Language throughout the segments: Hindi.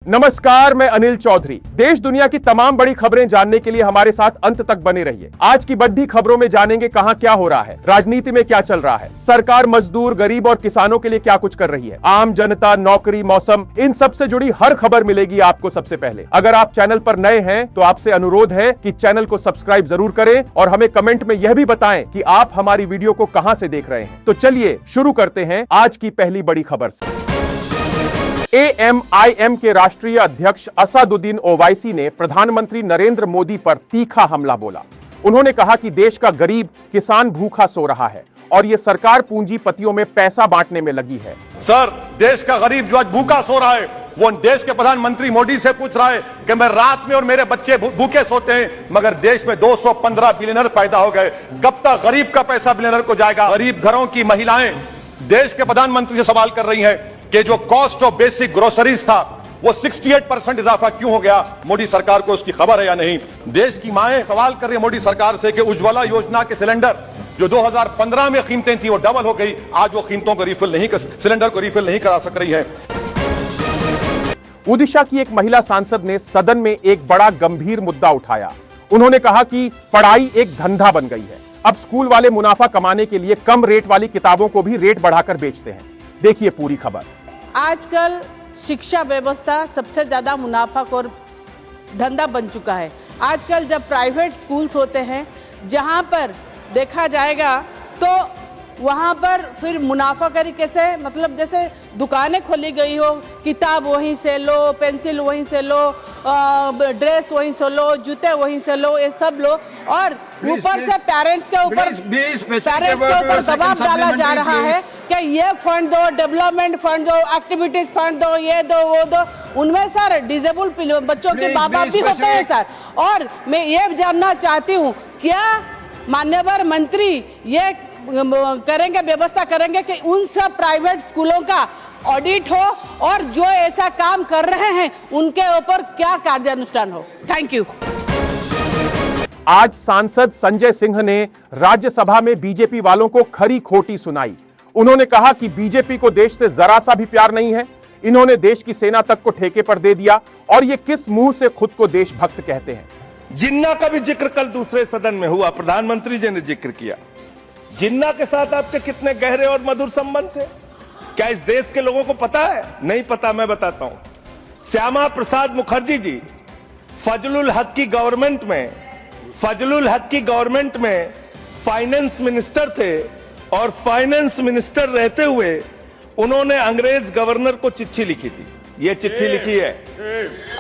नमस्कार, मैं अनिल चौधरी। देश दुनिया की तमाम बड़ी खबरें जानने के लिए हमारे साथ अंत तक बने रहिए। आज की बड़ी खबरों में जानेंगे कहां क्या हो रहा है, राजनीति में क्या चल रहा है, सरकार मजदूर, गरीब और किसानों के लिए क्या कुछ कर रही है, आम जनता, नौकरी, मौसम, इन सब से जुड़ी हर खबर मिलेगी आपको सबसे पहले। अगर आप चैनल पर नए हैं तो आपसे अनुरोध है कि चैनल को सब्सक्राइब जरूर करें और हमें कमेंट में यह भी बताएं कि आप हमारी वीडियो को कहां से देख रहे हैं। तो चलिए शुरू करते हैं आज की पहली बड़ी खबर से। AMIM के राष्ट्रीय अध्यक्ष असदुद्दीन ओवैसी ने प्रधानमंत्री नरेंद्र मोदी पर तीखा हमला बोला। उन्होंने कहा कि देश का गरीब किसान भूखा सो रहा है और ये सरकार पूंजीपतियों में पैसा बांटने में लगी है। सर, देश का गरीब जो आज भूखा सो रहा है, वो देश के प्रधानमंत्री मोदी से पूछ रहा है कि मैं रात में और मेरे बच्चे भूखे सोते हैं, मगर देश में 215 बिलियनर पैदा हो गए। कब तक गरीब का पैसा बिलियनर को जाएगा? गरीब घरों की महिलाएं देश के प्रधानमंत्री से सवाल कर रही हैं कि जो कॉस्ट ऑफ बेसिक ग्रोसरीज था वो 68% इजाफा क्यों हो गया? मोदी सरकार को उसकी खबर है या नहीं? देश की माएं सवाल कर रही है मोदी सरकार से कि उज्ज्वला योजना के सिलेंडर जो 2015 में कीमतें थी वो डबल हो गई, आज वो कीमतों को सिलेंडर को रिफिल नहीं करा सक रही है। ओडिशा की एक महिला सांसद ने सदन में एक बड़ा गंभीर मुद्दा उठाया। उन्होंने कहा कि पढ़ाई एक धंधा बन गई है। अब स्कूल वाले मुनाफा कमाने के लिए कम रेट वाली किताबों को भी रेट बढ़ाकर बेचते हैं। देखिए पूरी खबर। आजकल शिक्षा व्यवस्था सबसे ज़्यादा मुनाफाखोर धंधा बन चुका है। आजकल जब प्राइवेट स्कूल्स होते हैं, जहां पर देखा जाएगा तो वहां पर फिर मुनाफाखोरी कैसे, मतलब जैसे दुकानें खोली गई हो, किताब वहीं से लो, पेंसिल वहीं से लो, ड्रेस वहीं से लो, जूते वहीं से लो, ये सब लो, और ऊपर से पेरेंट्स के ऊपर दबाव डाला जा रहा है कि ये फंड दो, डेवलपमेंट फंड दो, एक्टिविटीज फंड दो, ये दो वो दो। उनमें सर डिजेबल बच्चों के बाप भी होते हैं सर। और मैं ये जानना चाहती हूँ, क्या माननीय मंत्री ये करेंगे, व्यवस्था करेंगे कि उन सब प्राइवेट स्कूलों का ऑडिट हो और जो ऐसा काम कर रहे हैं उनके ऊपर क्या कार्यानुष्ठान हो? Thank you. आज सांसद संजय सिंह ने राज्यसभा में बीजेपी वालों को खरी खोटी सुनाई। उन्होंने कहा कि बीजेपी को देश से जरा सा भी प्यार नहीं है। इन्होंने देश की सेना तक को ठेके पर दे दिया और ये किस मुंह से खुद को देशभक्त कहते हैं। जिन्ना का भी जिक्र कल दूसरे सदन में हुआ, प्रधानमंत्री जी ने जिक्र किया। जिन्ना के साथ आपके कितने गहरे और मधुर संबंध थे, क्या इस देश के लोगों को पता है? नहीं पता, मैं बताता हूं। श्यामा प्रसाद मुखर्जी जी फजलुल हक की गवर्नमेंट में फाइनेंस मिनिस्टर थे और फाइनेंस मिनिस्टर रहते हुए उन्होंने अंग्रेज गवर्नर को चिट्ठी लिखी थी। ये चिट्ठी लिखी है,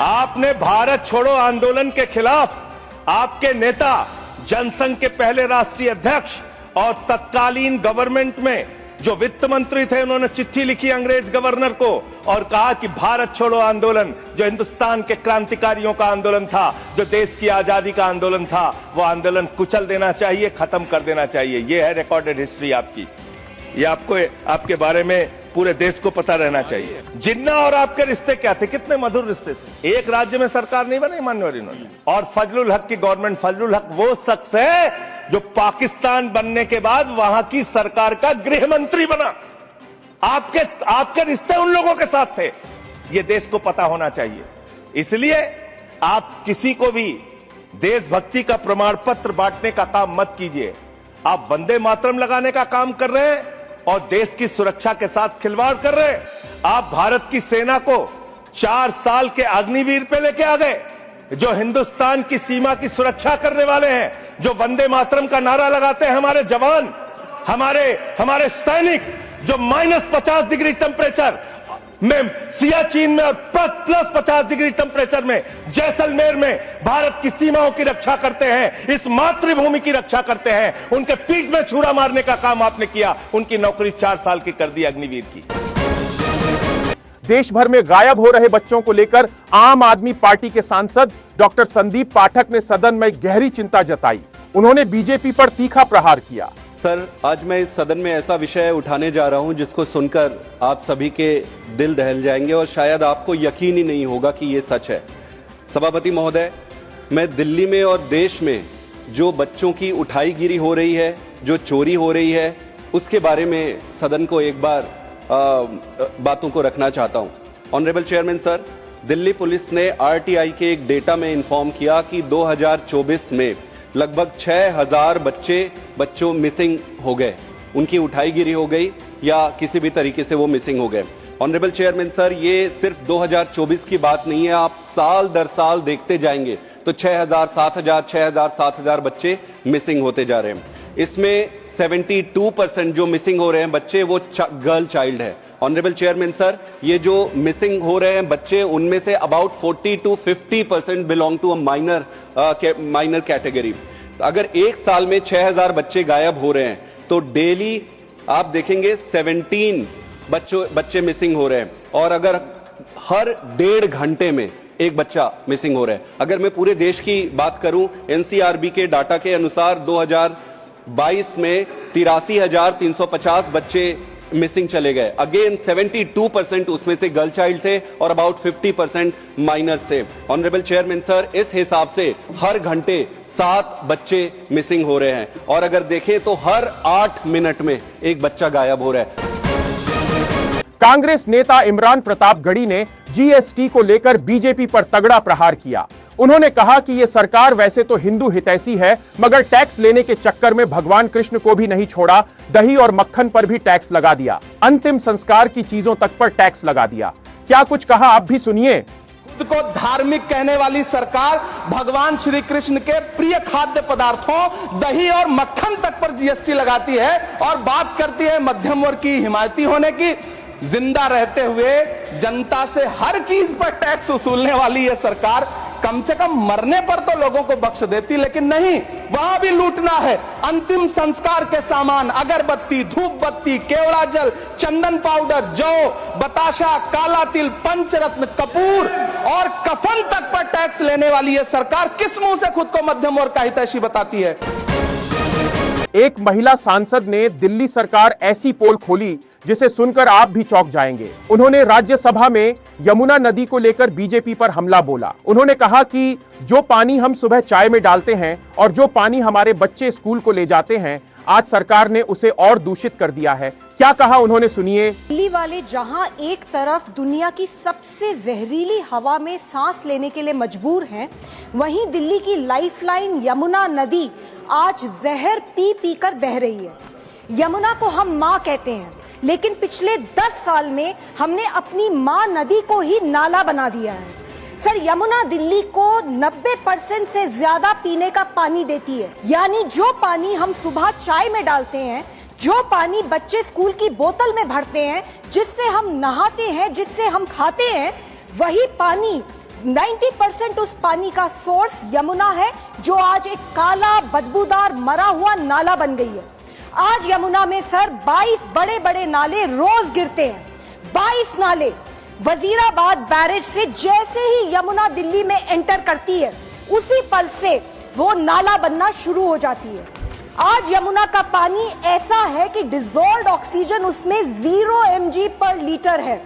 आपने भारत छोड़ो आंदोलन के खिलाफ आपके नेता, जनसंघ के पहले राष्ट्रीय अध्यक्ष और तत्कालीन गवर्नमेंट में जो वित्त मंत्री थे, उन्होंने चिट्ठी लिखी अंग्रेज गवर्नर को और कहा कि भारत छोड़ो आंदोलन जो हिंदुस्तान के क्रांतिकारियों का आंदोलन था, जो देश की आजादी का आंदोलन था, वो आंदोलन कुचल देना चाहिए, खत्म कर देना चाहिए। ये है रिकॉर्डेड हिस्ट्री आपकी। ये आपको, आपके बारे में पूरे देश को पता रहना चाहिए। जिन्ना और आपके रिश्ते क्या थे, कितने मधुर रिश्ते थे। एक राज्य में सरकार नहीं बनी माननीय इन्होंने। और फजलुल हक की गवर्नमेंट, फजलुल हक वो शख्स है जो पाकिस्तान बनने के बाद वहां की सरकार का गृह मंत्री बना। आपके रिश्ते उन लोगों के साथ थे, ये देश को पता होना चाहिए। इसलिए आप किसी को भी देशभक्ति का प्रमाण पत्र बांटने का काम मत कीजिए। आप वंदे मातरम लगाने का काम कर रहे हैं और देश की सुरक्षा के साथ खिलवाड़ कर रहे हैं। आप भारत की सेना को 4 साल के अग्निवीर पे लेके आ गए, जो हिंदुस्तान की सीमा की सुरक्षा करने वाले हैं, जो वंदे मातरम का नारा लगाते हैं हमारे जवान, हमारे सैनिक, जो -50 डिग्री टेम्परेचर में सियाचिन में और +50 डिग्री टेम्परेचर में जैसलमेर में भारत की सीमाओं की रक्षा करते हैं, इस मातृभूमि की रक्षा करते हैं। उनके पीठ में छुरा मारने का काम आपने किया, उनकी नौकरी 4 साल की कर दी अग्निवीर की। देश भर में गायब हो रहे बच्चों को लेकर आम आदमी पार्टी के सांसद डॉक्टर संदीप पाठक ने सदन में गहरी चिंता जताई। उन्होंने बीजेपी पर तीखा प्रहार किया। सर, आज मैं इस सदन में ऐसा विषय उठाने जा रहा हूं जिसको सुनकर आप सभी के दिल दहल जाएंगे और शायद आपको यकीन ही नहीं होगा कि ये सच है। सभापति महोदय, मैं दिल्ली में और देश में जो बच्चों की उठाईगिरी हो रही है, जो चोरी हो रही है, उसके बारे में सदन को एक बार बातों को रखना चाहता हूं। Honourable chairman sir, Delhi police ने आरटीआई के एक डेटा में इन्फॉर्म किया कि 2024 में लगभग 6000 बच्चों मिसिंग हो गए, उनकी उठाईगिरी हो गई या किसी भी तरीके से वो मिसिंग हो गए। ऑनरेबल चेयरमैन सर, ये सिर्फ 2024 की बात नहीं है, आप साल दर साल देखते जाएंगे तो 6000, 7000 बच्चे मिसिंग होते जा रहे हैं। इसमें 72% जो मिसिंग हो रहे हैं बच्चे वो गर्ल चाइल्ड है। ऑनरेबल चेयरमैन सर, ये जो मिसिंग हो रहे हैं बच्चे, उनमें से about 40 to 50% belong to a minor category. अगर एक साल में 6000 बच्चे गायब हो रहे हैं तो डेली आप देखेंगे 17 बच्चे मिसिंग हो रहे हैं, और अगर हर 1.5 घंटे में एक बच्चा मिसिंग हो रहा है। अगर मैं पूरे देश की बात करूं, एनसीआरबी के डाटा के अनुसार 2022 में 83,350 बच्चे मिसिंग चले गए। अगेन 72% उसमें से गर्ल चाइल्ड थे और अबाउट 50% माइनर्स थे। ऑनरेबल चेयरमैन सर, इस हिसाब से हर घंटे 7 बच्चे मिसिंग हो रहे हैं, और अगर देखें तो हर 8 मिनट में एक बच्चा गायब हो रहा है। कांग्रेस नेता इमरान प्रताप गढ़ी ने जीएसटी को लेकर बीजेपी पर तगड़ा प्रहार किया। उन्होंने कहा कि यह सरकार वैसे तो हिंदू हितैषी है, मगर टैक्स लेने के चक्कर में भगवान कृष्ण को भी नहीं छोड़ा, दही और मक्खन पर भी टैक्स लगा दिया, अंतिम संस्कार की चीजों तक पर टैक्स लगा दिया। क्या कुछ कहा, आप भी सुनिए। खुद को धार्मिक कहने वाली सरकार भगवान श्री कृष्ण के प्रिय खाद्य पदार्थों दही और मक्खन तक पर जीएसटी लगाती है और बात करती है मध्यम वर्ग की हिमायती होने की। जिंदा रहते हुए जनता से हर चीज पर टैक्स वसूलने वाली यह सरकार कम से कम मरने पर तो लोगों को बख्श देती, लेकिन नहीं, वहां भी लूटना है। अंतिम संस्कार के सामान, अगरबत्ती, धूप बत्ती, केवड़ा जल, चंदन पाउडर, जौ, बताशा, काला तिल, पंचरत्न, कपूर और कफन तक पर टैक्स लेने वाली यह सरकार किस मुंह से खुद को मध्यम वर्ग का हितैषी बताती है? एक महिला सांसद ने दिल्ली सरकार ऐसी पोल खोली जिसे सुनकर आप भी चौंक जाएंगे। उन्होंने राज्यसभा में यमुना नदी को लेकर बीजेपी पर हमला बोला। उन्होंने कहा कि जो पानी हम सुबह चाय में डालते हैं और जो पानी हमारे बच्चे स्कूल को ले जाते हैं, आज सरकार ने उसे और दूषित कर दिया है। क्या कहा उन्होंने, सुनिए। दिल्ली वाले जहां एक तरफ दुनिया की सबसे जहरीली हवा में सांस लेने के लिए मजबूर हैं, वहीं दिल्ली की लाइफलाइन यमुना नदी आज जहर पी पी कर बह रही है। यमुना को हम माँ कहते हैं, लेकिन पिछले 10 साल में हमने अपनी माँ नदी को ही नाला बना दिया है। सर, यमुना दिल्ली को 90% से ज्यादा पीने का पानी देती है। यानी जो पानी हम सुबह चाय में डालते हैं, जो पानी बच्चे स्कूल की बोतल में भरते हैं, जिससे हम नहाते हैं, जिससे हम खाते हैं, वही पानी 90% उस पानी का सोर्स यमुना है, जो आज एक काला बदबूदार मरा हुआ नाला बन गई है। आज यमुना में सर 22 बड़े बड़े नाले रोज गिरते हैं। 22 नाले। वजीराबाद बैरेज से जैसे ही यमुना दिल्ली में एंटर करती है, उसी पल से वो नाला बनना शुरू हो जाती है। आज यमुना का पानी ऐसा है कि डिसॉल्व्ड ऑक्सीजन उसमें 0 mg पर लीटर है।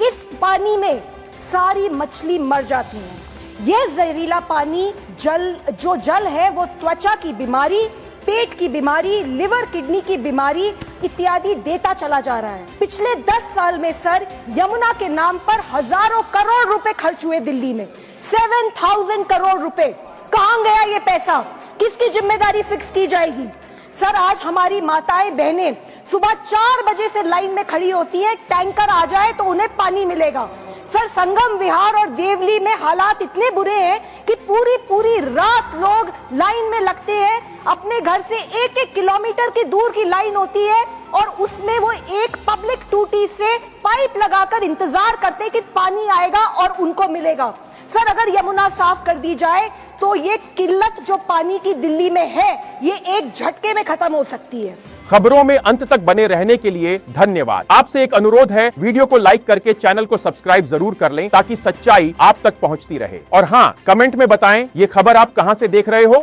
इस पानी में सारी मछली मर जाती है। यह जहरीला पानी जल है वो त्वचा की बीमारी, पेट की बीमारी, लिवर किडनी की बीमारी इत्यादि देता चला जा रहा है। पिछले 10 साल में सर यमुना के नाम पर हजारों करोड़ रुपए खर्च हुए दिल्ली में। 7000 करोड़ रुपए। कहां गया ये पैसा? किसकी जिम्मेदारी फिक्स की जाएगी? सर, आज हमारी माताएं बहनें सुबह 4 बजे से लाइन में खड़ी होती हैं, टैंकर आ जाए तो उन्हें पानी मिलेगा। सर, संगम विहार और देवली में हालात इतने बुरे हैं कि पूरी रात लोग लाइन में लगते हैं। अपने घर से 1-1 किलोमीटर की दूर की लाइन होती है और उसमें वो एक पब्लिक टूटी से पाइप लगाकर इंतजार करते हैं कि पानी आएगा और उनको मिलेगा। सर, अगर यमुना साफ कर दी जाए तो ये किल्लत जो पानी की दिल्ली में है, ये एक झटके में खत्म हो सकती है। खबरों में अंत तक बने रहने के लिए धन्यवाद। आपसे एक अनुरोध है, वीडियो को लाइक करके चैनल को सब्सक्राइब जरूर कर लें ताकि सच्चाई आप तक पहुंचती रहे। और हाँ, कमेंट में बताएं ये खबर आप कहां से देख रहे हो।